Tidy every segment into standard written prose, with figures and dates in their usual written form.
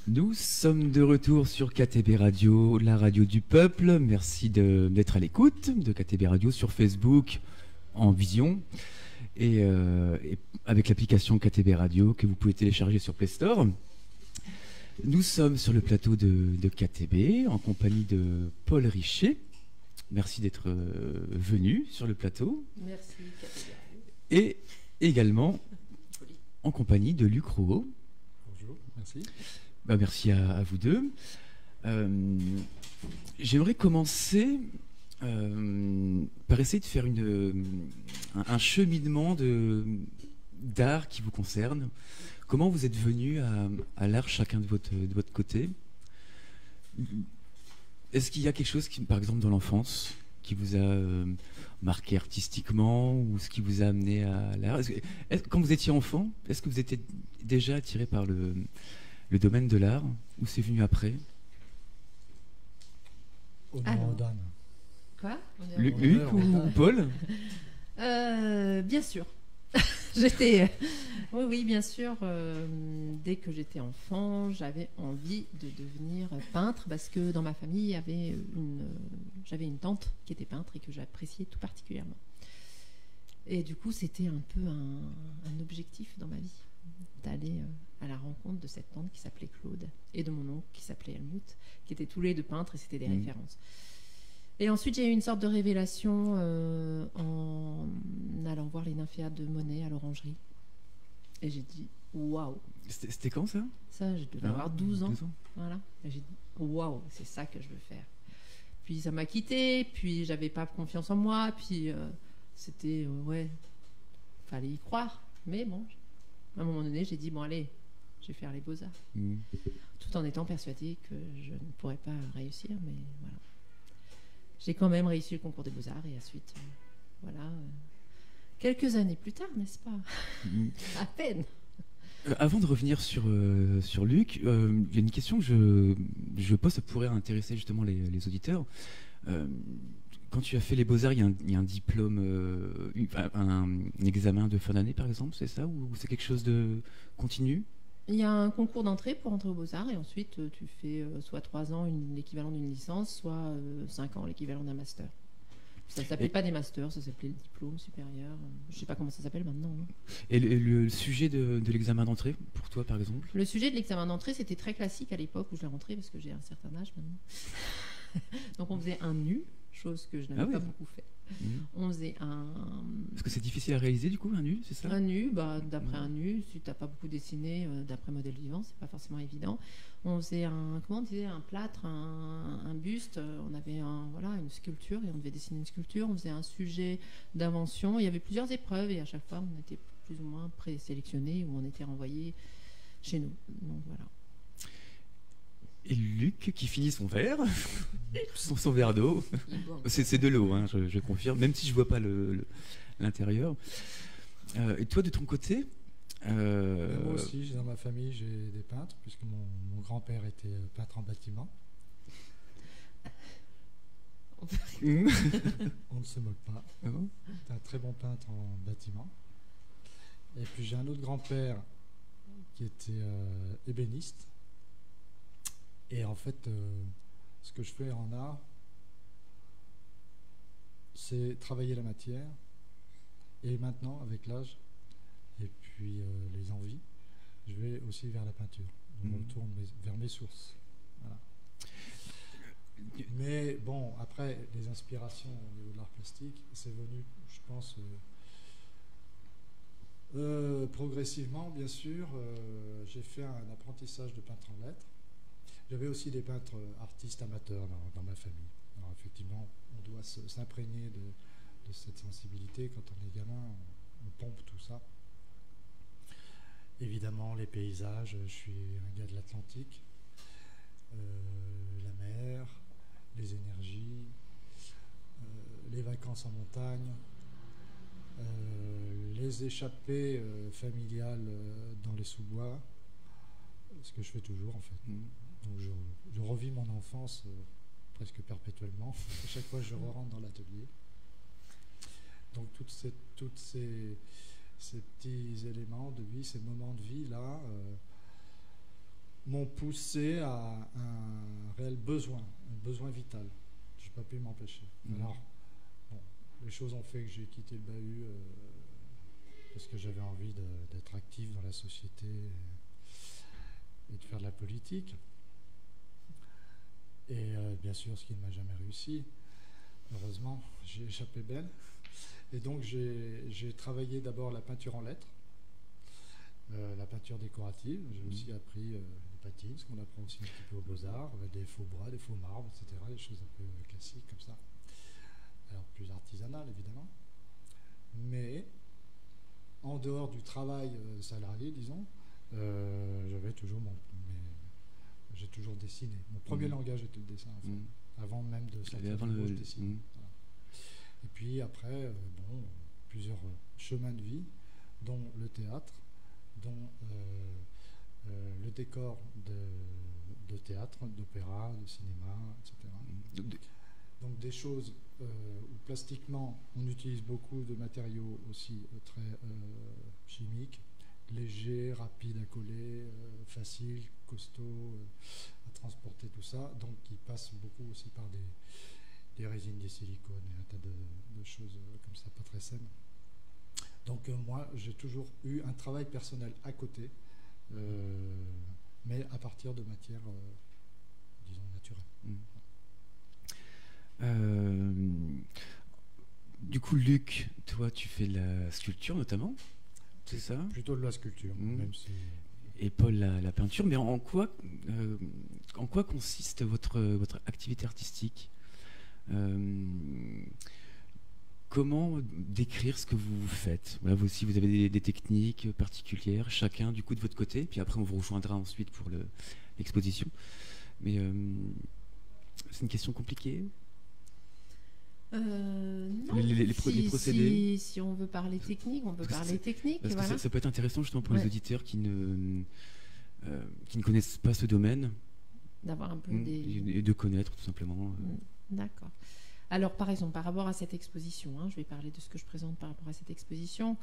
Nous sommes de retour sur KTB Radio, la radio du peuple. Merci d'être à l'écoute de KTB Radio sur Facebook en vision et avec l'application KTB Radio que vous pouvez télécharger sur Play Store. Nous sommes sur le plateau de KTB en compagnie de Paul Richet. Merci d'être venu sur le plateau. Merci KTB. Et également en compagnie de Luc Rouault. Bonjour, merci. Merci à vous deux. J'aimerais commencer par essayer de faire un cheminement d'art qui vous concerne. Comment vous êtes venus à l'art chacun de votre côté? Est-ce qu'il y a quelque chose, par exemple dans l'enfance, qui vous a marqué artistiquement ou ce qui vous a amené à l'art? Quand vous étiez enfant, est-ce que vous étiez déjà attiré par le domaine de l'art ou c'est venu après? Alors. Quoi? Luc ou Paul? Bien sûr. J'étais. Oui, bien sûr. Dès que j'étais enfant, j'avais envie de devenir peintre parce que dans ma famille, j'avais une tante qui était peintre et que j'appréciais tout particulièrement. Et du coup, c'était un peu un objectif dans ma vie d'aller à la rencontre de cette tante qui s'appelait Claude et de mon oncle qui s'appelait Helmut, qui étaient tous les deux peintres et c'était des références. Et ensuite, j'ai eu une sorte de révélation en allant voir les nymphéas de Monet à l'Orangerie. Et j'ai dit, waouh! C'était quand ça? Ça, je devais avoir 12 ans. Voilà. Et j'ai dit, waouh, c'est ça que je veux faire. Puis ça m'a quitté, puis j'avais pas confiance en moi, puis c'était, fallait y croire. Mais bon, à un moment donné, j'ai dit, bon, allez, je vais faire les beaux-arts. Tout en étant persuadée que je ne pourrais pas réussir, mais voilà. J'ai quand même réussi le concours des Beaux-Arts et ensuite, quelques années plus tard, n'est-ce pas? À peine. Avant de revenir sur Luc, il y a une question que je pose, ça pourrait intéresser justement les auditeurs. Quand tu as fait les Beaux-Arts, il y a un diplôme, un examen de fin d'année par exemple, c'est ça? Ou c'est quelque chose de continu? Il y a un concours d'entrée pour entrer aux Beaux-Arts et ensuite tu fais soit 3 ans l'équivalent d'une licence, soit 5 ans l'équivalent d'un master. Ça ne s'appelait pas des masters, ça s'appelait le diplôme supérieur. Je ne sais pas comment ça s'appelle maintenant. Hein. Et le sujet de l'examen d'entrée, pour toi par exemple? Le sujet de l'examen d'entrée, c'était très classique à l'époque où je l'ai rentré parce que j'ai un certain âge maintenant. Donc on faisait un nu, chose que je n'avais pas beaucoup fait. On faisait un... Parce que c'est difficile à réaliser du coup, un nu, c'est ça? Un nu, d'après un nu, si tu n'as pas beaucoup dessiné d'après modèle vivant, c'est pas forcément évident. On faisait un plâtre, un buste, on avait une sculpture et on devait dessiner une sculpture, on faisait un sujet d'invention, il y avait plusieurs épreuves et à chaque fois on était plus ou moins présélectionnés ou on était renvoyés chez nous. Donc voilà. Et Luc qui finit son verre, son verre d'eau. C'est de l'eau, hein, je confirme, même si je ne vois pas l'intérieur. Et toi, de ton côté Moi aussi, dans ma famille, j'ai des peintres, puisque mon grand-père était peintre en bâtiment. On ne se moque pas. C'est un très bon peintre en bâtiment. Et puis j'ai un autre grand-père qui était ébéniste. Et en fait, ce que je fais en art, c'est travailler la matière. Et maintenant, avec l'âge et puis les envies, je vais aussi vers la peinture. Je me retourne vers mes sources. Voilà. Mais bon, après, les inspirations au niveau de l'art plastique, c'est venu, je pense, progressivement, bien sûr. J'ai fait un apprentissage de peintre en lettres. J'avais aussi des peintres artistes amateurs dans ma famille. Alors effectivement, on doit s'imprégner de cette sensibilité. Quand on est gamin, on pompe tout ça. Évidemment, les paysages, je suis un gars de l'Atlantique. La mer, les énergies, les vacances en montagne, les échappées familiales dans les sous-bois, ce que je fais toujours en fait. Donc je revis mon enfance presque perpétuellement. À chaque fois, je rentre dans l'atelier. Donc tous ces petits éléments de vie, ces moments de vie là, m'ont poussé à un réel besoin, un besoin vital. Je n'ai pas pu m'empêcher. Alors, bon, les choses ont fait que j'ai quitté le bahut parce que j'avais envie d'être actif dans la société et de faire de la politique. Et bien sûr, ce qui ne m'a jamais réussi. Heureusement, j'ai échappé belle. Et donc, j'ai travaillé d'abord la peinture en lettres, la peinture décorative. J'ai aussi appris les patines, ce qu'on apprend aussi un petit peu aux Beaux-Arts, des faux bois, des faux marbres, etc. Des choses un peu classiques comme ça. Alors, plus artisanales, évidemment. Mais, en dehors du travail salarié, disons, j'avais toujours j'ai toujours dessiné. Mon premier langage était le dessin, en fait. Avant même de sortir du mot, je dessinais. Voilà. Et puis après, plusieurs chemins de vie, dont le théâtre, dont le décor de théâtre, d'opéra, de cinéma, etc. Donc des choses où plastiquement on utilise beaucoup de matériaux aussi très chimiques, légers, rapides à coller, faciles, costauds à transporter, tout ça. Donc qui passent beaucoup aussi par des résines, des silicones et un tas de choses comme ça, pas très saines. Donc moi, j'ai toujours eu un travail personnel à côté, mais à partir de matières, disons, naturelles. Du coup, Luc, toi, tu fais de la sculpture notamment, c'est ça? Plutôt de la sculpture, même si... Et Paul, la peinture. Mais en quoi consiste votre activité artistique? Comment décrire ce que vous faites? Voilà, vous aussi, vous avez des techniques particulières, chacun du coup de votre côté, puis après on vous rejoindra ensuite pour l'exposition. Mais c'est une question compliquée. Non. Les procédés. Si on veut parler technique, on peut parler technique. Parce que voilà. ça peut être intéressant justement pour les auditeurs qui ne connaissent pas ce domaine. D'avoir un peu et de connaître tout simplement. D'accord. Alors par exemple, par rapport à cette exposition, je vais parler de ce que je présente par rapport à cette exposition.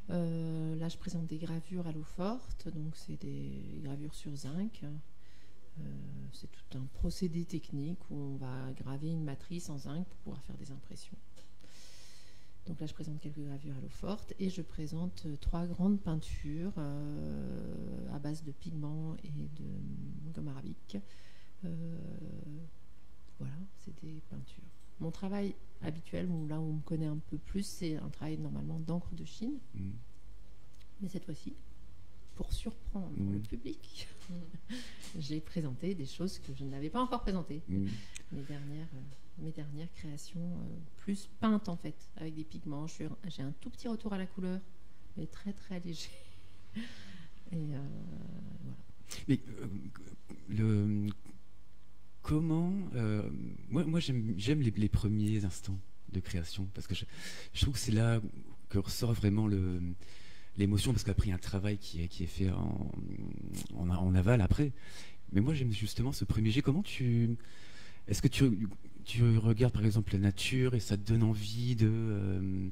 Là, je présente des gravures à l'eau forte, donc c'est des gravures sur zinc. C'est tout un procédé technique où on va graver une matrice en zinc pour pouvoir faire des impressions. Donc là, je présente quelques gravures à l'eau forte et je présente 3 grandes peintures à base de pigments et de gomme arabique. Voilà, c'est des peintures. Mon travail habituel, là où on me connaît un peu plus, c'est un travail normalement d'encre de Chine. Mais cette fois-ci, pour surprendre le public, j'ai présenté des choses que je n'avais pas encore présentées. Mes dernières créations plus peintes en fait, avec des pigments. J'ai un tout petit retour à la couleur, mais très très léger. Et voilà. Mais comment moi j'aime les premiers instants de création parce que je trouve que c'est là que ressort vraiment l'émotion, parce qu'après il y a un travail qui est fait en aval après. Mais moi j'aime justement ce premier jet. Est-ce que tu regardes par exemple la nature et ça te donne envie de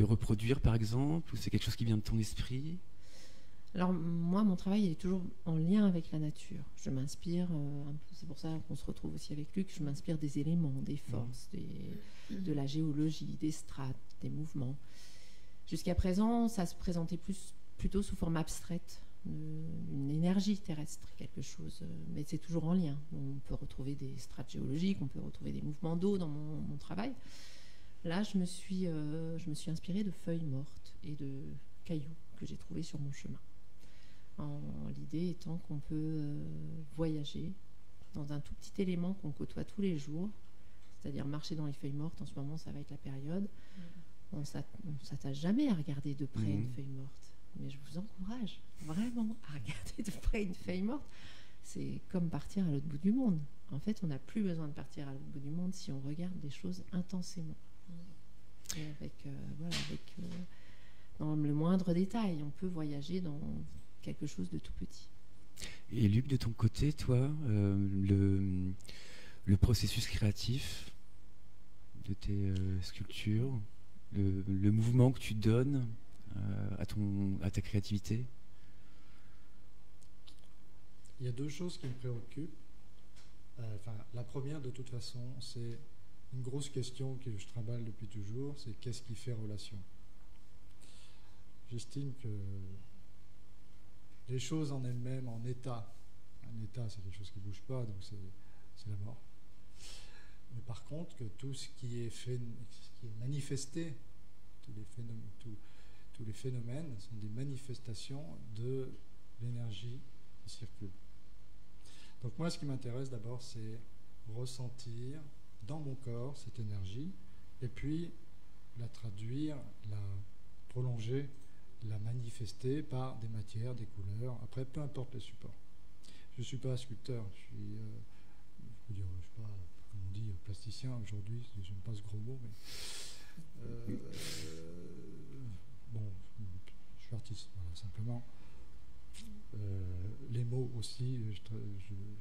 reproduire par exemple, ou c'est quelque chose qui vient de ton esprit? Alors moi, mon travail est toujours en lien avec la nature. Je m'inspire, c'est pour ça qu'on se retrouve aussi avec Luc, je m'inspire des éléments, des forces, de la géologie, des strates, des mouvements. Jusqu'à présent, ça se présentait plutôt sous forme abstraite, une énergie terrestre, quelque chose, mais c'est toujours en lien. On peut retrouver des strates géologiques, on peut retrouver des mouvements d'eau dans mon travail. Là, je me suis inspirée de feuilles mortes et de cailloux que j'ai trouvés sur mon chemin. L'idée étant qu'on peut voyager dans un tout petit élément qu'on côtoie tous les jours, c'est-à-dire marcher dans les feuilles mortes. En ce moment, ça va être la période. On ne s'attache jamais à regarder de près une feuille morte, mais je vous encourage vraiment à regarder de près une feuille morte. C'est comme partir à l'autre bout du monde. En fait, on n'a plus besoin de partir à l'autre bout du monde si on regarde des choses intensément. Et dans le moindre détail, on peut voyager dans quelque chose de tout petit. Et Luc, de ton côté, toi, le processus créatif de tes sculptures, le mouvement que tu donnes à ta créativité? il y a deux choses qui me préoccupent. La première, de toute façon, c'est une grosse question que je trimballe depuis toujours, c'est qu'est-ce qui fait relation? J'estime que les choses en elles-mêmes, en état, un état, c'est des choses qui ne bougent pas, donc c'est la mort. Mais par contre, que tout ce qui est manifesté, tous les phénomènes sont des manifestations de l'énergie qui circule. Donc moi, ce qui m'intéresse d'abord, c'est ressentir dans mon corps cette énergie, et puis la traduire, la prolonger, la manifester par des matières, des couleurs. Après, peu importe le support. Je ne suis pas sculpteur, je suis, je sais pas, comment on dit, plasticien aujourd'hui, j'aime pas ce gros mot, mais bon, je suis artiste, voilà, simplement. Les mots aussi,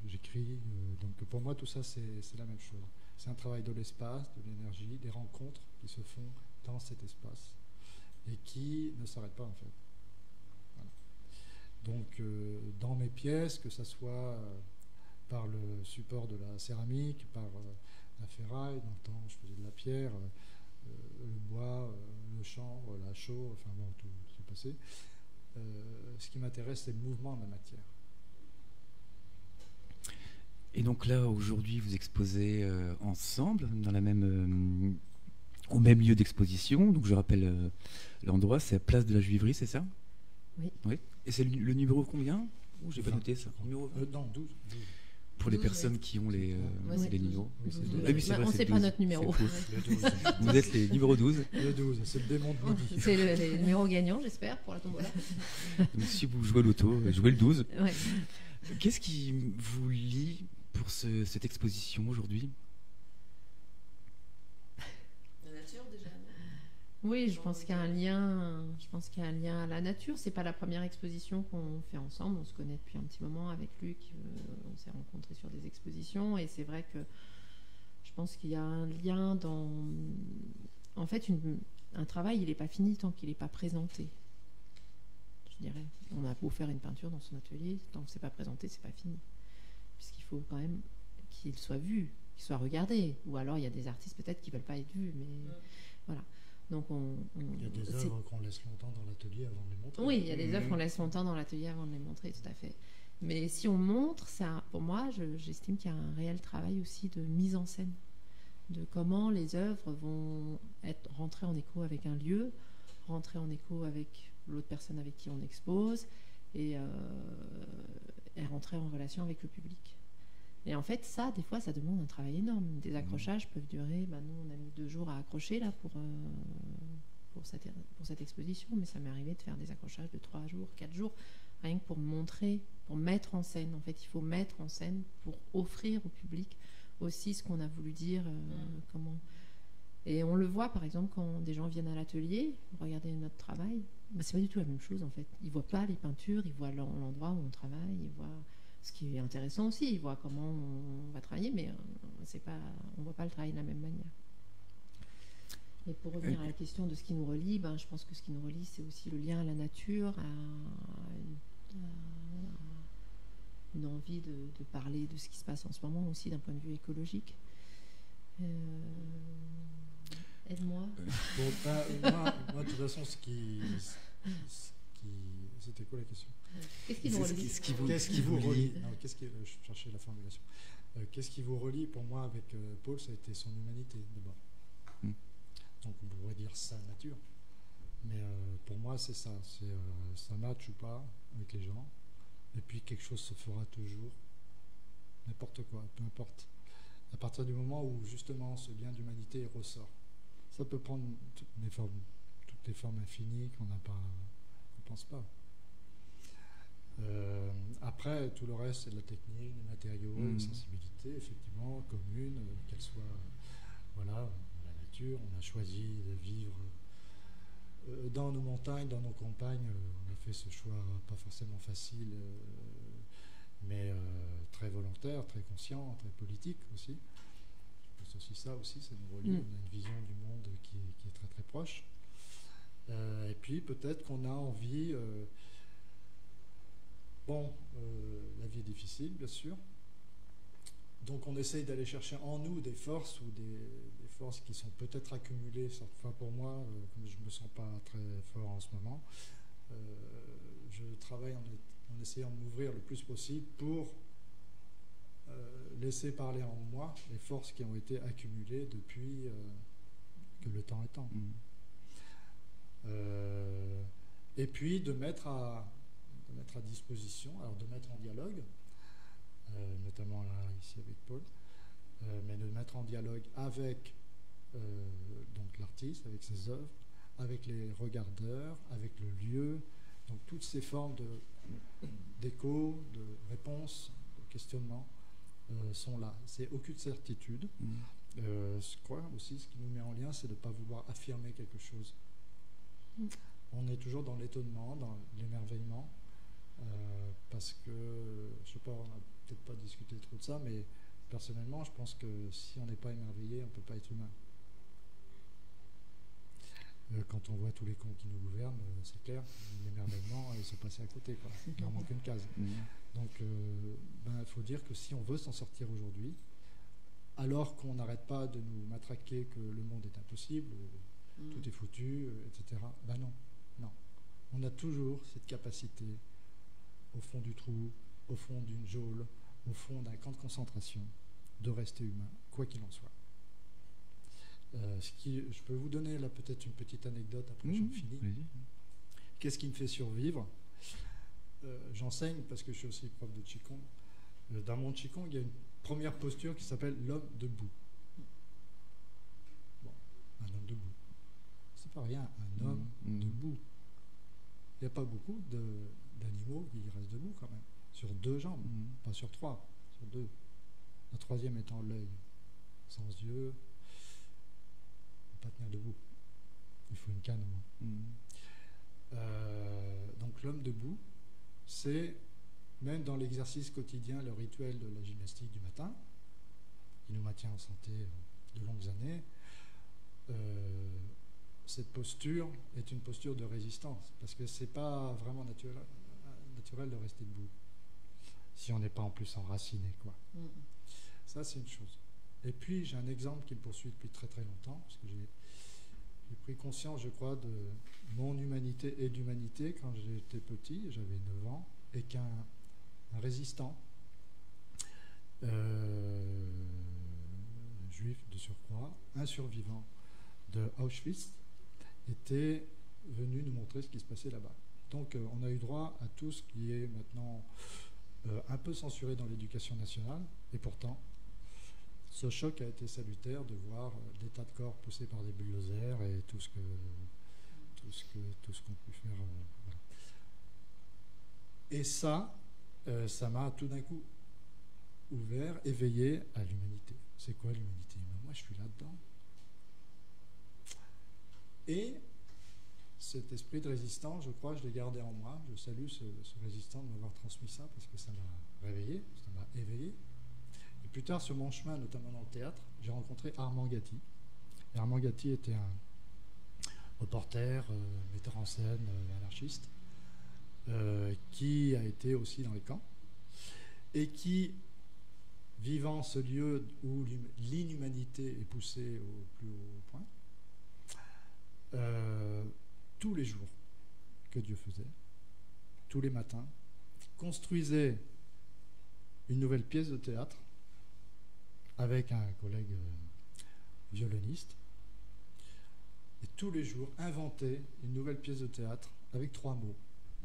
j'écris, donc pour moi tout ça c'est la même chose. C'est un travail de l'espace, de l'énergie, des rencontres qui se font dans cet espace et qui ne s'arrêtent pas en fait. Voilà. Donc dans mes pièces, que ce soit par le support de la céramique, par la ferraille, dans le temps je faisais de la pierre, le bois, le chanvre, la chaux, enfin bon, tout s'est passé. Ce qui m'intéresse, c'est le mouvement de la matière. Et donc là, aujourd'hui, vous exposez ensemble, dans la même, au même lieu d'exposition. Donc je rappelle l'endroit, c'est la place de la Juiverie, c'est ça? Oui. Oui. Et c'est le numéro combien? Oh, j'ai pas noté ça. Numéro 20. Non, 12. Pour les personnes qui ont les numéros. Oui, c'est 12. Ah oui, c'est vrai, on ne sait pas notre numéro. Le 12. Vous êtes les numéros 12. Le 12, c'est le démon de midi. C'est le numéro gagnant, j'espère, pour la tombola. Donc, si vous jouez l'auto, jouez le 12. Ouais. Qu'est-ce qui vous lie pour cette exposition aujourd'hui? La nature déjà. Oui, je pense qu'il y a un lien. Je pense qu'il y a un lien à la nature. C'est pas la première exposition qu'on fait ensemble. On se connaît depuis un petit moment avec Luc. On s'est rencontrés sur des expositions et c'est vrai que je pense qu'il y a un lien dans. En fait, un travail, il n'est pas fini tant qu'il n'est pas présenté. Je dirais. On a beau faire une peinture dans son atelier, tant que c'est pas présenté, c'est pas fini. Puisqu'il faut quand même qu'il soit vu, qu'il soit regardé. Ou alors il y a des artistes peut-être qui veulent pas être vus, mais voilà. Donc il y a des œuvres qu'on laisse longtemps dans l'atelier avant de les montrer. Oui, il y a des œuvres qu'on laisse longtemps dans l'atelier avant de les montrer, tout à fait. Mais si on montre, ça, pour moi, j'estime qu'il y a un réel travail aussi de mise en scène, de comment les œuvres vont rentrer en écho avec un lieu, rentrer en écho avec l'autre personne avec qui on expose, et rentrer en relation avec le public. Et en fait, ça, des fois, ça demande un travail énorme. Des accrochages peuvent durer... nous, on a mis 2 jours à accrocher là pour cette exposition, mais ça m'est arrivé de faire des accrochages de 3 jours, 4 jours, rien que pour montrer, pour mettre en scène. En fait, il faut mettre en scène pour offrir au public aussi ce qu'on a voulu dire, comment... Et on le voit, par exemple, quand des gens viennent à l'atelier, regarder notre travail, c'est pas du tout la même chose, en fait. Ils voient pas les peintures, ils voient l'endroit où on travaille, ils voient... Ce qui est intéressant aussi, ils voient comment on va travailler, mais on ne voit pas le travail de la même manière. Et pour revenir à la question de ce qui nous relie, je pense que ce qui nous relie, c'est aussi le lien à la nature, à une envie de parler de ce qui se passe en ce moment aussi d'un point de vue écologique. Aide-moi. Moi, de toute façon, c'était quoi la question? Qu'est-ce qui nous relie? Qu'est-ce qui vous relie? Je cherchais la formulation. Qu'est-ce qui vous relie? Pour moi, avec Paul, ça a été son humanité, d'abord. Donc, on pourrait dire sa nature. Mais pour moi, c'est ça. Ça match ou pas avec les gens. Et puis, quelque chose se fera toujours. N'importe quoi, peu importe. À partir du moment où, justement, ce lien d'humanité ressort. Ça peut prendre toutes les formes infinies qu'on n'a pas, on ne pense pas. Après, tout le reste, c'est de la technique, des matériaux, des sensibilités, effectivement, communes, qu'elles soient, voilà, la nature. On a choisi de vivre dans nos montagnes, dans nos campagnes. On a fait ce choix pas forcément facile, mais très volontaire, très conscient, très politique aussi. Je pense aussi ça aussi, ça nous relie. On a une vision du monde qui est très très proche. Et puis peut-être qu'on a envie... la vie difficile, bien sûr. Donc on essaye d'aller chercher en nous des forces ou des forces qui sont peut-être accumulées. Enfin, pour moi, comme je ne me sens pas très fort en ce moment, je travaille en essayant de m'ouvrir le plus possible pour laisser parler en moi les forces qui ont été accumulées depuis que le temps est temps. Et puis de mettre à disposition, alors de mettre en dialogue, notamment là, ici avec Paul, mais de mettre en dialogue avec donc l'artiste, avec ses œuvres, avec les regardeurs, avec le lieu, donc toutes ces formes d'écho, de réponse, de questionnement sont là. C'est aucune certitude. Je crois aussi, ce qui nous met en lien, c'est de ne pas vouloir affirmer quelque chose. On est toujours dans l'étonnement, dans l'émerveillement, parce que, je ne sais pas, on n'a peut-être pas discuté trop de ça, mais personnellement, je pense que si on n'est pas émerveillé, on ne peut pas être humain. Quand on voit tous les cons qui nous gouvernent, c'est clair, l'émerveillement, il se passait à côté, quoi. Il n'en manque une case. Donc, il faut dire que si on veut s'en sortir aujourd'hui, alors qu'on n'arrête pas de nous matraquer que le monde est impossible, tout est foutu, etc., non. On a toujours cette capacité, au fond du trou, au fond d'une geôle, au fond d'un camp de concentration, de rester humain, quoi qu'il en soit. Je peux vous donner là peut-être une petite anecdote, après j'en finis. Qu'est-ce qui me fait survivre? J'enseigne parce que je suis aussi prof de Qigong. Dans mon Qigong, il y a une première posture qui s'appelle l'homme debout. Bon, un homme debout. C'est pas rien, un homme debout. Il n'y a pas beaucoup d'animaux qui restent debout quand même. Sur 2 jambes, pas sur 3, sur 2. La troisième étant l'œil. Sans yeux, on ne peut pas tenir debout. Il faut une canne au moins. Donc l'homme debout, c'est, même dans l'exercice quotidien, le rituel de la gymnastique du matin, qui nous maintient en santé de longues années. Cette posture est une posture de résistance, parce que c'est pas vraiment naturel de rester debout, si on n'est pas en plus enraciné, quoi. Ça, c'est une chose. Et puis, j'ai un exemple qui me poursuit depuis très très longtemps, parce que j'ai pris conscience, je crois, de mon humanité et d'humanité quand j'étais petit, j'avais 9 ans, et qu'un résistant, juif de surcroît, un survivant de Auschwitz, était venu nous montrer ce qui se passait là-bas. Donc on a eu droit à tout ce qui est maintenant un peu censuré dans l'éducation nationale, et pourtant ce choc a été salutaire de voir des tas de corps poussés par des bulldozers et tout ce qu'on peut faire. Voilà. Et ça m'a tout d'un coup ouvert, éveillé à l'humanité. C'est quoi l'humanité? Moi je suis là-dedans. Et cet esprit de résistance, je crois, je l'ai gardé en moi. Je salue ce résistant de m'avoir transmis ça, parce que ça m'a réveillé, ça m'a éveillé. Et plus tard, sur mon chemin, notamment dans le théâtre, j'ai rencontré Armand Gatti. Et Armand Gatti était un reporter, metteur en scène, anarchiste, qui a été aussi dans les camps, et qui, vivant ce lieu où l'inhumanité est poussée au plus haut point, tous les jours que Dieu faisait, tous les matins, construisait une nouvelle pièce de théâtre avec un collègue violoniste, et tous les jours inventait une nouvelle pièce de théâtre avec 3 mots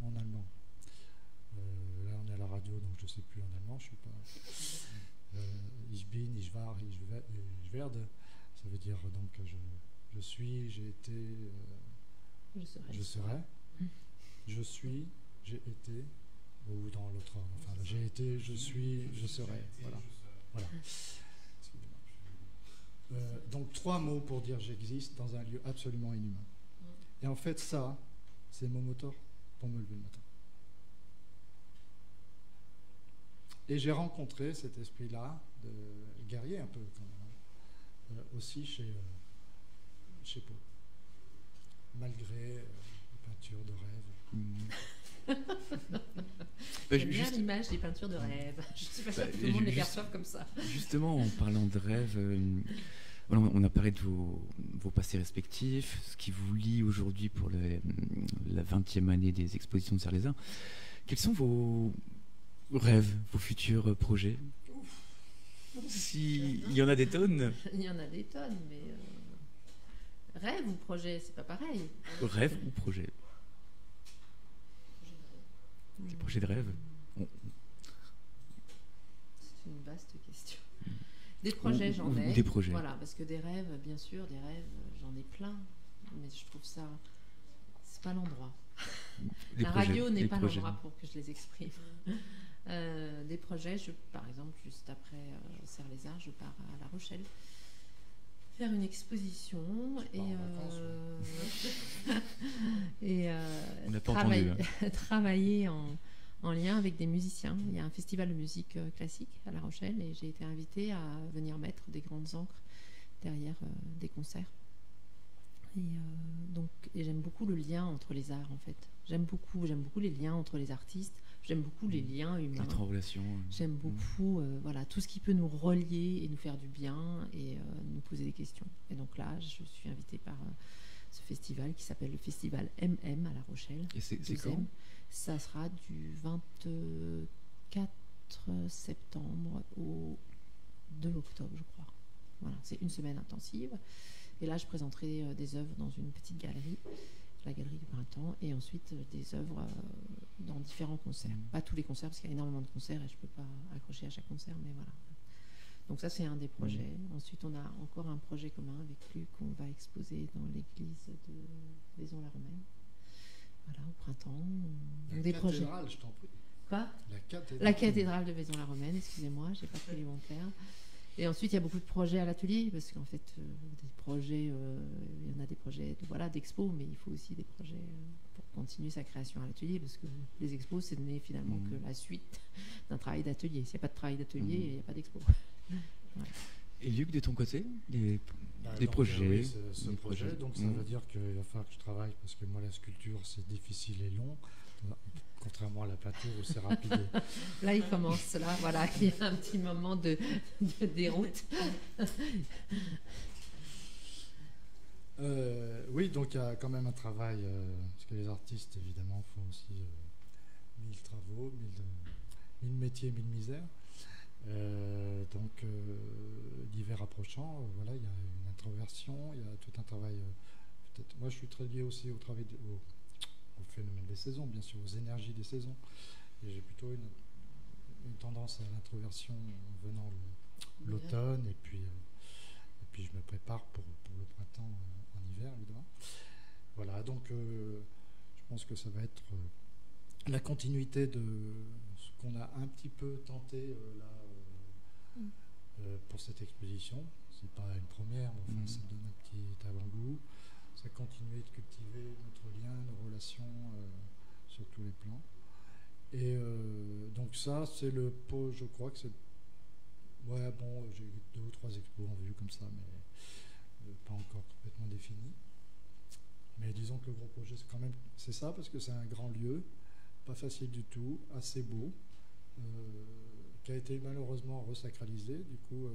en allemand. Là on est à la radio, donc je ne sais plus en allemand, je ne suis pas... Ich bin, ich war, ich werde, ça veut dire donc je suis, j'ai été, je serai, je suis, j'ai été, ou dans l'autre, enfin j'ai été, je suis, je serai, voilà. Donc 3 mots pour dire j'existe dans un lieu absolument inhumain. Et en fait ça, c'est mon moteur pour me lever le matin. Et j'ai rencontré cet esprit-là, de guerrier un peu quand même, aussi chez Paul, malgré les peintures de rêve. J'aime bien l'image des peintures de rêve. Je ne suis pas sûre que tout le monde les perçoive comme ça. Justement, en parlant de rêve, voilà, on a parlé de vos passés respectifs, ce qui vous lie aujourd'hui pour la 20e année des expositions de Serre-les-Arts. Quels sont vos rêves, vos futurs projets? S'il y en a des tonnes. Il y en a des tonnes, mais rêve ou projet, c'est pas pareil. Rêve ou projet? Des projets de rêve. C'est une vaste question. Des projets, j'en ai. Des projets. Voilà, parce que des rêves, bien sûr, des rêves, j'en ai plein. Mais je trouve ça, c'est pas l'endroit. La radio n'est pas l'endroit pour que je les exprime. Des projets, par exemple, juste après Serre-les-Arts, je pars à La Rochelle faire une exposition travailler en lien avec des musiciens. Il y a un festival de musique classique à La Rochelle et j'ai été invitée à venir mettre des grandes encres derrière des concerts. Et j'aime beaucoup le lien entre les arts en fait. J'aime beaucoup les liens entre les artistes. J'aime beaucoup les liens humains. Être en relation. J'aime beaucoup voilà, tout ce qui peut nous relier et nous faire du bien et nous poser des questions. Et donc là, je suis invitée par ce festival qui s'appelle le Festival MM à La Rochelle. Et c'est quand? Ça sera du 24 septembre au 2 octobre, je crois. Voilà, c'est une semaine intensive. Et là, je présenterai des œuvres dans une petite galerie, la Galerie du Printemps, et ensuite des œuvres dans différents concerts. Pas tous les concerts, parce qu'il y a énormément de concerts et je ne peux pas accrocher à chaque concert, mais voilà. Donc ça, c'est un des projets. Ensuite, on a encore un projet commun avec Luc qu'on va exposer dans l'église de Vaison-la-Romaine. Voilà, au printemps. La cathédrale, je t'en prie. Quoi ? La cathédrale de Vaison-la-Romaine, excusez-moi, j'ai pas pris les bons termes. Et ensuite, il y a beaucoup de projets à l'atelier, parce qu'en fait, des projets, il y en a des projets d'expo, mais il faut aussi des projets pour continuer sa création à l'atelier, parce que les expos, c'est finalement que la suite d'un travail d'atelier. S'il n'y a pas de travail d'atelier, il n'y a pas d'expo. Voilà. Et Luc, de ton côté, des projets oui, ce projet, donc ça veut dire qu'il va falloir que je travaille, parce que moi, la sculpture, c'est difficile et long. Contrairement à la peinture où c'est rapide. Là, il commence, là, voilà, il y a un petit moment de déroute. Oui, donc il y a quand même un travail, parce que les artistes, évidemment, font aussi 1000 travaux, 1000 métiers, 1000 misères. Donc, l'hiver approchant, voilà, il y a une introversion, il y a tout un travail. Peut-être. Moi, je suis très lié aussi au travail au phénomène des saisons, bien sûr, aux énergies des saisons. Et j'ai plutôt une tendance à l'introversion venant l'automne, et puis je me prépare pour le printemps en hiver, évidemment. Voilà, donc je pense que ça va être la continuité de ce qu'on a un petit peu tenté pour cette exposition. C'est pas une première, mais enfin, ça donne un petit avant-goût. Ça continuer de cultiver notre lien, nos relations sur tous les plans. Et donc ça, c'est le pot, je crois que c'est... Ouais, bon, j'ai 2 ou 3 expos en vue comme ça, mais pas encore complètement défini. Mais disons que le gros projet, c'est ça, parce que c'est un grand lieu, pas facile du tout, assez beau, qui a été malheureusement resacralisé. Du coup,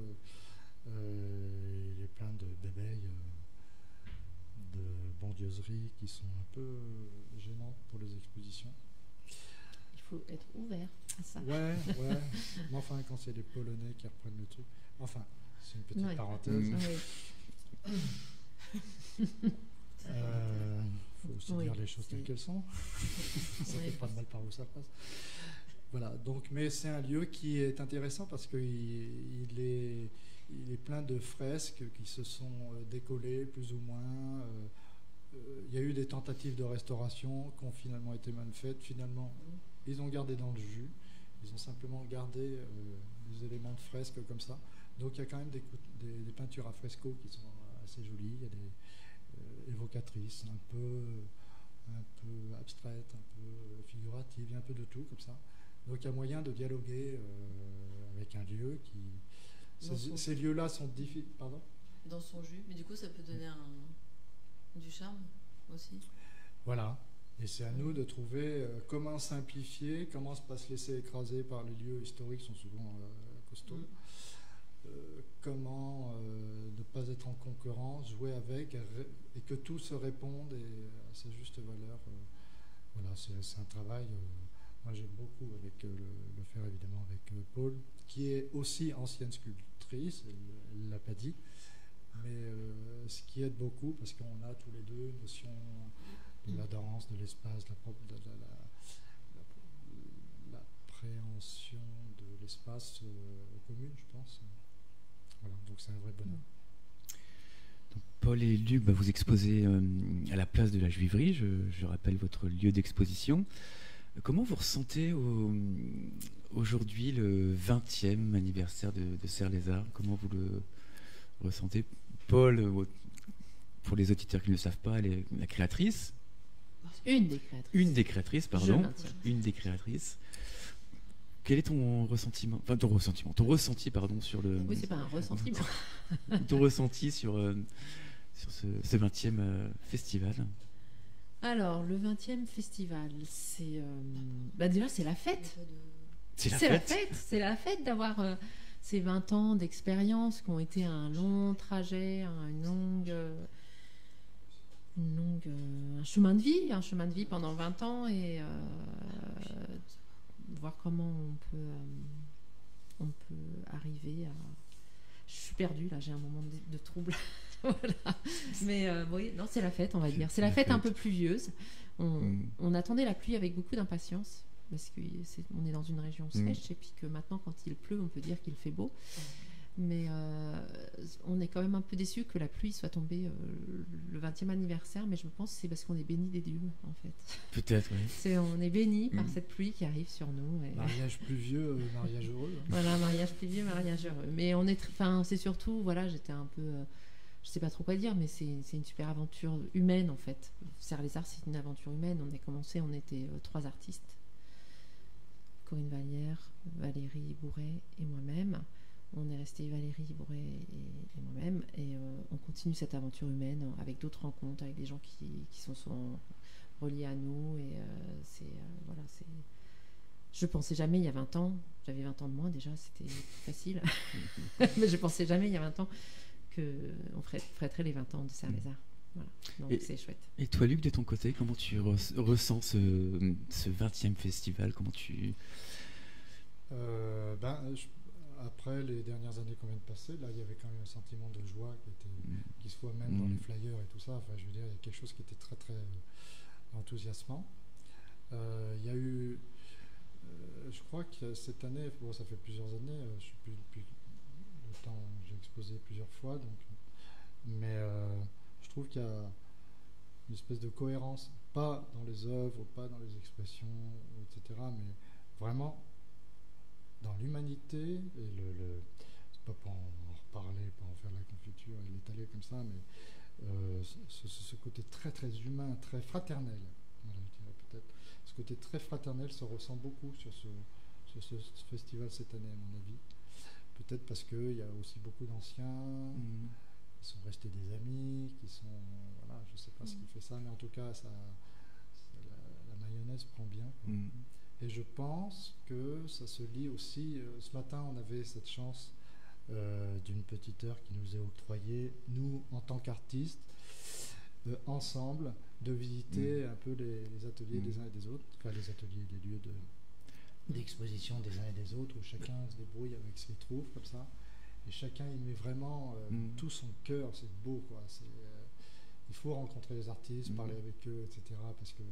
il est plein de bébéilles, de bondieuseries qui sont un peu gênantes pour les expositions. Il faut être ouvert à ça. Ouais. Mais enfin, quand c'est les Polonais qui reprennent le truc. Enfin, c'est une petite parenthèse. Faut aussi dire les choses telles qu'elles sont. Ça fait pas de mal par où ça passe. Voilà, donc, mais c'est un lieu qui est intéressant parce qu'il est plein de fresques qui se sont décollées plus ou moins. Il y a eu des tentatives de restauration qui ont finalement été mal faites. Finalement, ils ont gardé dans le jus. Ils ont simplement gardé des éléments de fresques comme ça. Donc il y a quand même des peintures à fresco qui sont assez jolies. Il y a des évocatrices, un peu abstraites, un peu figuratives, il y a un peu de tout comme ça. Donc il y a moyen de dialoguer avec un lieu qui... Ces lieux-là sont difficiles... Pardon ? Dans son jus, mais du coup ça peut donner du charme aussi. Voilà. Et c'est à nous de trouver comment simplifier, comment ne pas se laisser écraser par les lieux historiques, qui sont souvent costauds. Comment ne pas être en concurrence, jouer avec, et que tout se réponde à sa juste valeur. Voilà, c'est un travail. Moi, j'aime beaucoup avec le faire évidemment avec Paul, qui est aussi ancienne sculptrice, elle ne l'a pas dit, mais ce qui aide beaucoup, parce qu'on a tous les deux une notion de la danse, de l'espace, l'appréhension de l'espace commune, je pense. Voilà, donc c'est un vrai bonheur. Donc, Paul et Luc, vous exposez à la place de la Juiverie, je rappelle votre lieu d'exposition. Comment vous ressentez aujourd'hui le 20e anniversaire de Serre-les-Arts? Comment vous le ressentez? Paul, pour les auditeurs qui ne le savent pas, elle est la créatrice. Une des créatrices. Une des créatrices, pardon. Une des créatrices. Quel est ton ressentiment, enfin ton ressenti, pardon, sur le. Oui, c'est pas un ressentiment. Ton ressenti sur ce 20e festival. Alors, le 20e festival, c'est déjà c'est la fête. C'est la fête d'avoir ces 20 ans d'expérience qui ont été un long trajet, un chemin de vie pendant 20 ans, et voir comment on peut arriver à... Je suis perdue là, j'ai un moment de trouble. Voilà. Mais oui, non, c'est la fête, on va dire. C'est la fête un peu pluvieuse. On attendait la pluie avec beaucoup d'impatience, parce qu'on est dans une région sèche, et puis que maintenant, quand il pleut, on peut dire qu'il fait beau. Mais on est quand même un peu déçus que la pluie soit tombée le 20e anniversaire, mais je pense que c'est parce qu'on est bénis des dieux, en fait. Peut-être, oui. On est bénis par cette pluie qui arrive sur nous. Et... Mariage pluvieux, mariage heureux. Hein. Voilà, mariage pluvieux, mariage heureux. Mais c'est surtout, voilà, j'étais un peu... je sais pas trop quoi dire, mais c'est une super aventure humaine, en fait. Serre-les-Arts, c'est une aventure humaine. On était 3 artistes. Corinne Vallière, Valérie Bourret et moi-même. On est resté Valérie Bourret et moi-même, et on continue cette aventure humaine avec d'autres rencontres, avec des gens qui sont reliés à nous, et voilà, c'est... Je pensais jamais il y a 20 ans, j'avais 20 ans de moins déjà, c'était facile, mais je pensais jamais il y a 20 ans qu'on fêterait les 20 ans de Serre-les-Arts. Voilà. Donc c'est chouette. Et toi, Luc, de ton côté, comment tu ressens ce 20e festival? Comment tu... Après les dernières années qu'on vient de passer, là, il y avait quand même un sentiment de joie qui se voit même dans les flyers et tout ça. Enfin, je veux dire, il y a quelque chose qui était très, très enthousiasmant. Il y a eu... je crois que cette année, ça fait plusieurs années, je ne sais plus depuis le temps, j'ai exposé plusieurs fois, mais je trouve qu'il y a une espèce de cohérence, pas dans les œuvres, pas dans les expressions, etc., mais vraiment dans l'humanité, et c'est pas pour en reparler, pour en faire de la confiture et l'étaler comme ça, mais ce côté très très humain, très fraternel, voilà, je dirais peut-être. Ce côté très fraternel se ressent beaucoup sur ce festival cette année, à mon avis. Peut-être parce qu'il y a aussi beaucoup d'anciens qui sont restés des amis, qui sont... Voilà, je ne sais pas ce qui fait ça, mais en tout cas, la mayonnaise prend bien. Et je pense que ça se lie aussi... ce matin, on avait cette chance d'une petite heure qui nous est octroyée, nous, en tant qu'artistes, ensemble, de visiter un peu les ateliers des uns et des autres, enfin les ateliers, les lieux d'exposition des uns et des autres, où chacun se débrouille avec ce qu'il trouve, comme ça, et chacun y met vraiment tout son cœur. C'est beau, quoi. Il faut rencontrer les artistes, parler avec eux, etc., parce que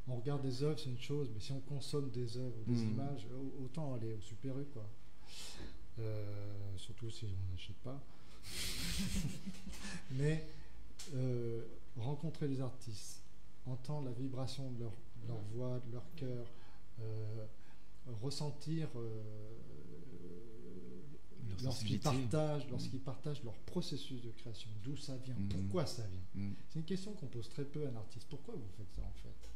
on regarde des œuvres, c'est une chose, mais si on consomme des œuvres, des images, autant aller au Super U, quoi. Surtout si on n'achète pas. Mais rencontrer les artistes, entendre la vibration de leur voix, de leur cœur, ressentir lorsqu'ils partagent leur processus de création, d'où ça vient, pourquoi ça vient. C'est une question qu'on pose très peu à un artiste. Pourquoi vous faites ça, en fait?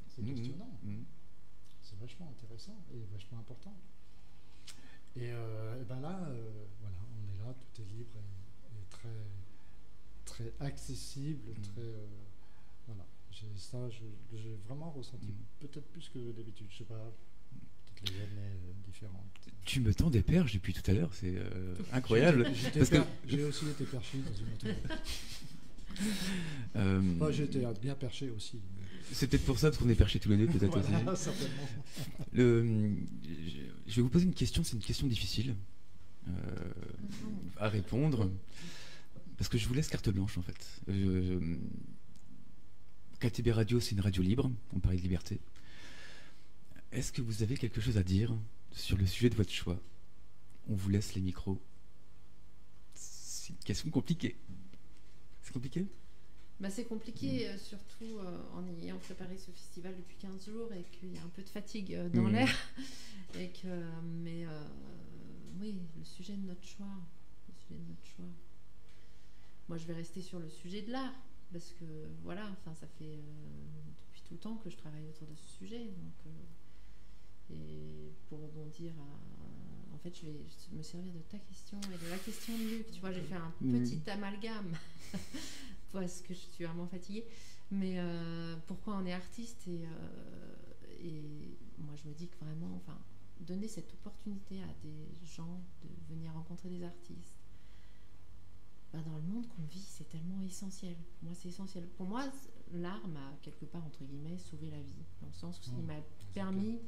C'est questionnant. C'est vachement intéressant et vachement important. Et ben là, voilà, on est là, tout est libre et très, très accessible, très Voilà. J'ai vraiment ressenti peut-être plus que d'habitude. Je sais pas, peut-être les années différentes. Tu me tends des perches depuis tout à l'heure, c'est incroyable. Parce que J'ai aussi été perché dans une autre époque. J'ai été bien perché aussi. c'est peut-être pour ça parce qu'on est perchés tous les deux, peut-être Voilà, aussi. certainement. Je vais vous poser une question, c'est une question difficile à répondre, parce que je vous laisse carte blanche en fait. KTB Radio, c'est une radio libre, on parlait de liberté. Est-ce que vous avez quelque chose à dire sur le sujet de votre choix? On vous laisse les micros. C'est une question compliquée. C'est compliqué? Bah, c'est compliqué, surtout en ayant préparé ce festival depuis 15 jours et qu'il y a un peu de fatigue dans l'air. Mais oui, le sujet de notre choix. Moi, je vais rester sur le sujet de l'art. Parce que voilà, ça fait depuis tout le temps que je travaille autour de ce sujet. Donc, et pour rebondir en fait, je vais me servir de ta question et de la question de Luc. Tu vois, j'ai fait un petit amalgame parce que je suis vraiment fatiguée. Mais pourquoi on est artiste et moi, je me dis que vraiment, donner cette opportunité à des gens de venir rencontrer des artistes. Dans le monde qu'on vit, c'est tellement essentiel. Pour moi, c'est essentiel. Pour moi, l'art m'a quelque part, entre guillemets, sauvé la vie. Dans le sens où il m'a permis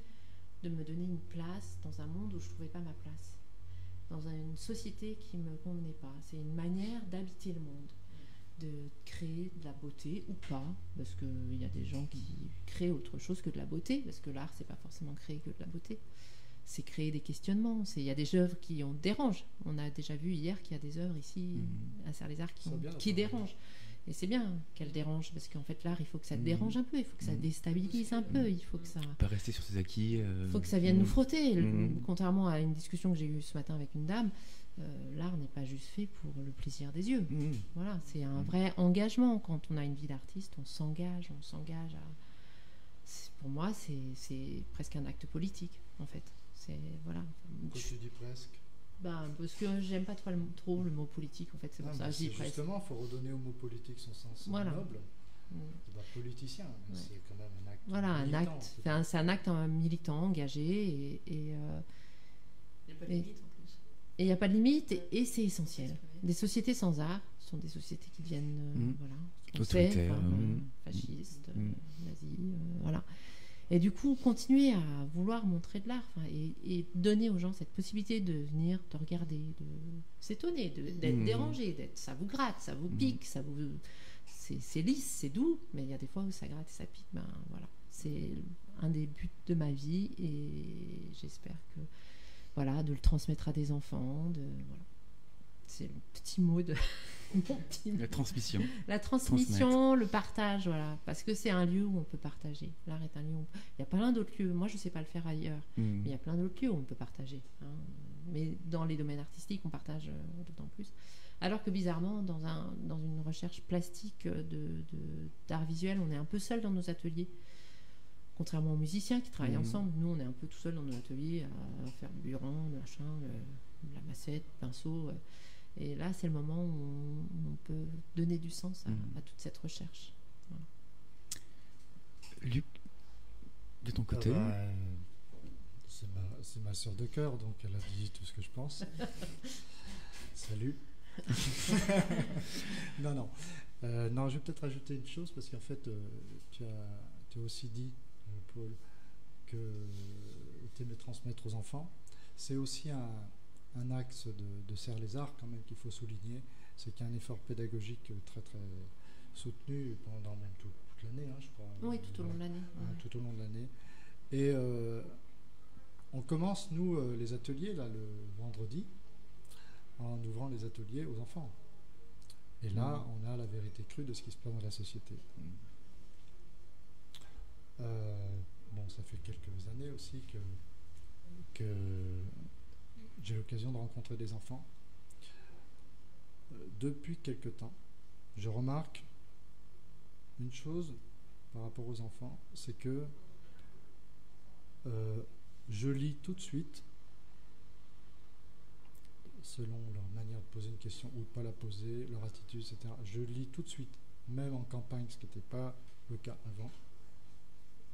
de me donner une place dans un monde où je ne trouvais pas ma place. Dans une société qui ne me convenait pas. C'est une manière d'habiter le monde. De créer de la beauté ou pas. Parce qu'il y a des gens qui créent autre chose que de la beauté. Parce que l'art, ce n'est pas forcément créer que de la beauté. C'est créer des questionnements. Il y a des œuvres qui dérangent. On a déjà vu hier qu'il y a des œuvres ici à Serres-les-Arcs qui dérangent. Et c'est bien qu'elles dérangent, parce qu'en fait, l'art, il faut que ça dérange un peu, il faut que ça déstabilise un peu, il faut que ça... Pas rester sur ses acquis. Il faut que ça vienne nous frotter. Contrairement à une discussion que j'ai eue ce matin avec une dame, l'art n'est pas juste fait pour le plaisir des yeux. Voilà, c'est un vrai engagement. Quand on a une vie d'artiste, on s'engage à... Pour moi, c'est presque un acte politique, en fait. Voilà. Pourquoi tu dis presque? Parce que j'aime pas trop le mot politique, en fait, c'est pour ça que je dis presque. Justement, il faut redonner au mot politique son sens noble. C'est pas politicien, mais c'est quand même un acte militant. C'est un acte militant, engagé, et il n'y a pas de limite en plus. Et il n'y a pas de limite, et c'est essentiel. Des sociétés sans art sont des sociétés qui deviennent autoritaires, fascistes, nazis, voilà. Et du coup, continuer à vouloir montrer de l'art et donner aux gens cette possibilité de venir te regarder, de s'étonner, d'être dérangé, ça vous gratte, ça vous pique, c'est lisse, c'est doux, mais il y a des fois où ça gratte et ça pique. Voilà. C'est un des buts de ma vie et j'espère que de le transmettre à des enfants. Voilà. C'est le petit mot de... La transmission. La transmission, le partage, voilà. Parce que c'est un lieu où on peut partager. L'art est un lieu où il y a plein d'autres lieux. Moi, je ne sais pas le faire ailleurs. Mais il y a plein d'autres lieux où on peut partager. Mais dans les domaines artistiques, on partage d'autant plus. Alors que bizarrement, dans une recherche plastique d'art visuel, on est un peu seul dans nos ateliers. Contrairement aux musiciens qui travaillent ensemble, nous, on est un peu tout seul dans nos ateliers à faire le burin, le machin, la massette, le pinceau... Et là, c'est le moment où on peut donner du sens à toute cette recherche. Voilà. Luc, de ton côté c'est ma sœur de cœur, donc elle a dit tout ce que je pense. Salut. Non, je vais peut-être rajouter une chose, parce qu'en fait, tu as aussi dit, Paul, que tu aimais transmettre aux enfants. C'est aussi un axe de Serres-les-Arcs quand même qu'il faut souligner, c'est qu'il y a un effort pédagogique très très soutenu pendant même toute l'année, je crois. Oui, tout au long de l'année. Tout au long de l'année. Et on commence, nous, les ateliers, là, le vendredi, en ouvrant les ateliers aux enfants. Et là, on a la vérité crue de ce qui se passe dans la société. Ça fait quelques années aussi que j'ai l'occasion de rencontrer des enfants. Depuis quelque temps, je remarque une chose par rapport aux enfants, c'est que je lis tout de suite, selon leur manière de poser une question ou de ne pas la poser, leur attitude, etc. Je lis tout de suite même en campagne, ce qui n'était pas le cas avant,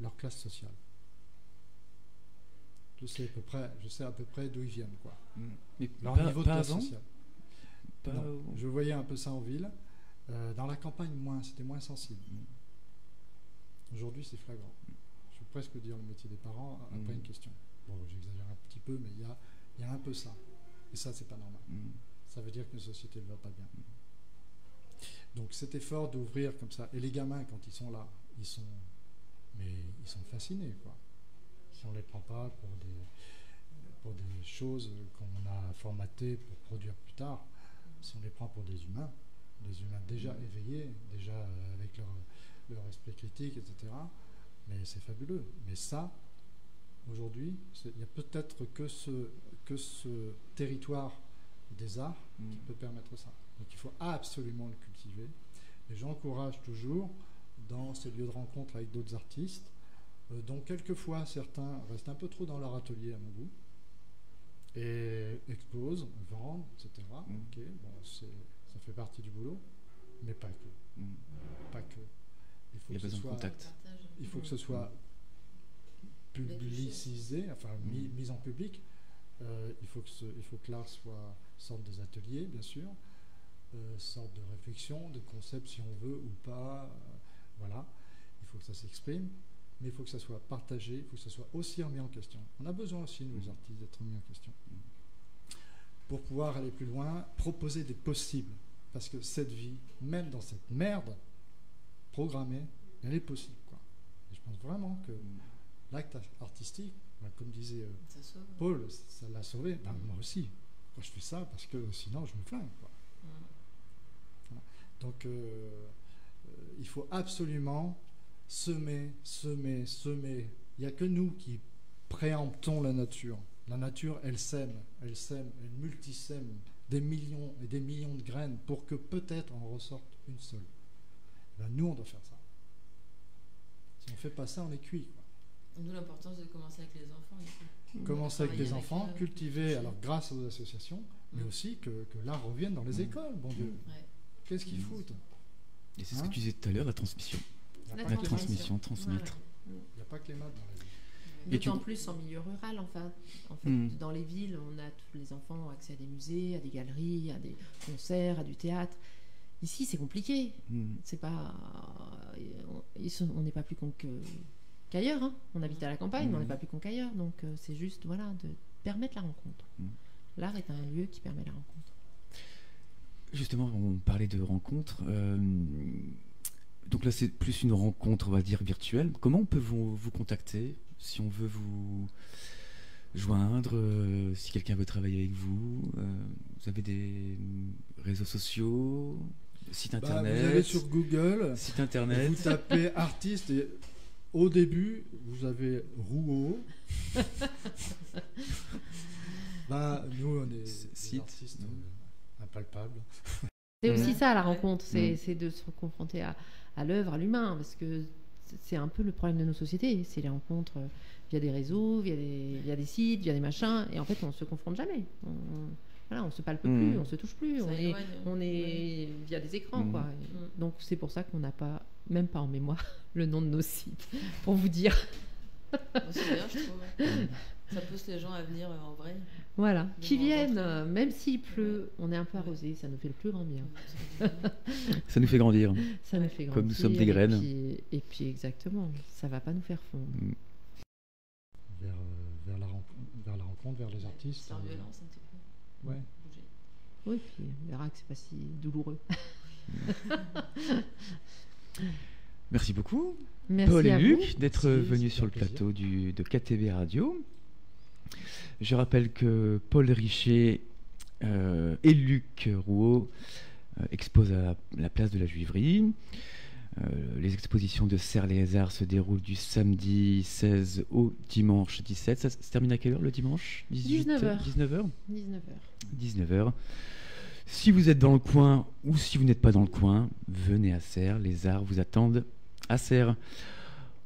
leur classe sociale. Je sais à peu près d'où ils viennent, quoi. Mais Leur pas, niveau de pas classe avant sociale. pas... Non, je voyais un peu ça en ville. Dans la campagne, c'était moins sensible. Aujourd'hui, c'est flagrant. Je peux presque dire le métier des parents après une question. Bon, j'exagère un petit peu, mais il y a un peu ça. Et ça, c'est pas normal. Ça veut dire qu'une société ne va pas bien. Donc cet effort d'ouvrir comme ça, et les gamins, quand ils sont là, ils sont fascinés, quoi. Si on ne les prend pas pour des choses qu'on a formatées pour produire plus tard, si on les prend pour des humains déjà éveillés, déjà avec leur esprit critique, etc., mais c'est fabuleux. Mais ça, aujourd'hui, il n'y a peut-être que ce territoire des arts qui peut permettre ça. Donc il faut absolument le cultiver. Et j'encourage toujours, dans ces lieux de rencontre avec d'autres artistes, dont quelquefois certains restent un peu trop dans leur atelier à mon goût, et exposent, vendent, etc. Ok, bon, ça fait partie du boulot, mais pas que. Pas que. Il y a besoin de contact. Il faut que ce soit publicisé, enfin mis en public. Il faut que l'art sorte des ateliers, bien sûr, sorte de réflexion, de concept si on veut ou pas. Voilà. Il faut que ça s'exprime, mais il faut que ça soit partagé, il faut que ça soit aussi remis en question. On a besoin aussi, nous, les artistes, d'être remis en question. Pour pouvoir aller plus loin, proposer des possibles. Parce que cette vie, même dans cette merde programmée, elle est possible, quoi. Et je pense vraiment que l'acte artistique, comme disait Paul, ça l'a sauvé. Ben, moi aussi. Moi, je fais ça parce que sinon, je me flingue, quoi. Voilà. Donc, il faut absolument semer. Il n'y a que nous qui préemptons la nature. La nature, elle sème, elle multisème des millions et des millions de graines pour que peut-être en ressorte une seule. Ben, nous, on doit faire ça. Si on ne fait pas ça, on est cuit, quoi. D'où l'importance de commencer avec les enfants. Commencer avec les enfants, cultiver, alors grâce aux associations, mais aussi que l'art revienne dans les écoles, bon Dieu. Ouais. Qu'est-ce qu'ils foutent? Et c'est ce que tu disais tout à l'heure, la transmission. La transmission, transmettre. Il n'y a pas que les maths dans la vie. D'autant plus en milieu rural, enfin. En fait, dans les villes, on a tous les enfants ont accès à des musées, à des galeries, à des concerts, à du théâtre. Ici, c'est compliqué. C'est pas, on n'est pas plus con qu'ailleurs. Hein. On habite à la campagne, mais on n'est pas plus con qu'ailleurs. Donc, c'est juste, voilà, de permettre la rencontre. L'art est un lieu qui permet la rencontre. Justement, on parlait de rencontres. Donc là, c'est plus une rencontre, on va dire, virtuelle. Comment on peut vous contacter si on veut vous joindre, si quelqu'un veut travailler avec vous? Vous avez des réseaux sociaux, site internet? Vous allez sur Google, site internet. Vous tapez artiste et au début, vous avez Rouault. Nous, on est des artistes impalpables. C'est aussi ça, la rencontre, c'est de se confronter à l'œuvre, à l'humain, parce que c'est un peu le problème de nos sociétés, c'est les rencontres via des réseaux, via des sites, via des machins, et en fait, on ne se confronte jamais. On se palpe plus, on se touche plus, on est via des écrans, quoi. Donc, c'est pour ça qu'on n'a pas, même pas en mémoire, le nom de nos sites, pour vous dire. C'est bien, je trouve. Ça pousse les gens à venir en vrai. Voilà, qui viennent, même s'il pleut, on est un peu arrosé, ça nous fait le plus grand bien. Ça nous fait grandir. Ça nous fait grandir. Comme nous sommes des graines. Et puis exactement, ça va pas nous faire fondre. Vers la rencontre, vers les artistes. Sans violence un petit peu. Ouais. Oui, puis on verra que c'est pas si douloureux. Merci beaucoup, merci Paul et à Luc, vous. d'être venus sur le plateau de KTB Radio. Je rappelle que Paul Richet et Luc Rouault exposent à la place de la Juiverie. Les expositions de Serres-les-Arts se déroulent du samedi 16 au dimanche 17. Ça se termine à quelle heure le dimanche? 19h. 19h 19h. 19h. Si vous êtes dans le coin ou si vous n'êtes pas dans le coin, venez à Serres. Les arts vous attendent à Serres.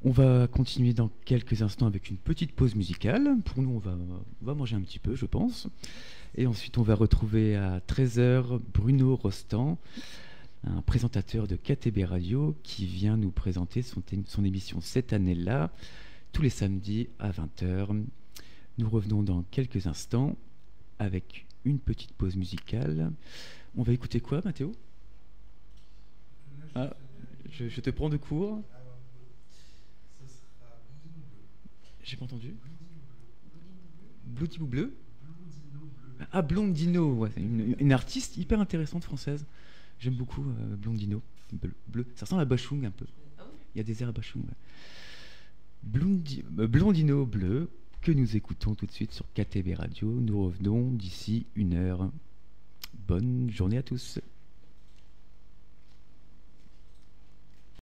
On va continuer dans quelques instants avec une petite pause musicale. Pour nous, on va manger un petit peu, je pense. Et ensuite, on va retrouver à 13h Bruno Rostand, un présentateur de KTB Radio qui vient nous présenter son émission cette année-là, tous les samedis à 20h. Nous revenons dans quelques instants avec une petite pause musicale. On va écouter quoi, Mathéo? Ah, je te prends de court. J'ai pas entendu. Bloody Bleu. Ah, Blondino, ouais, une artiste hyper intéressante française. J'aime beaucoup Blondino. Bleu. Ça ressemble à Bachung un peu. Il y a des airs à Bachung. Ouais. Blondino Bleu, que nous écoutons tout de suite sur KTB Radio. Nous revenons d'ici 1 heure. Bonne journée à tous.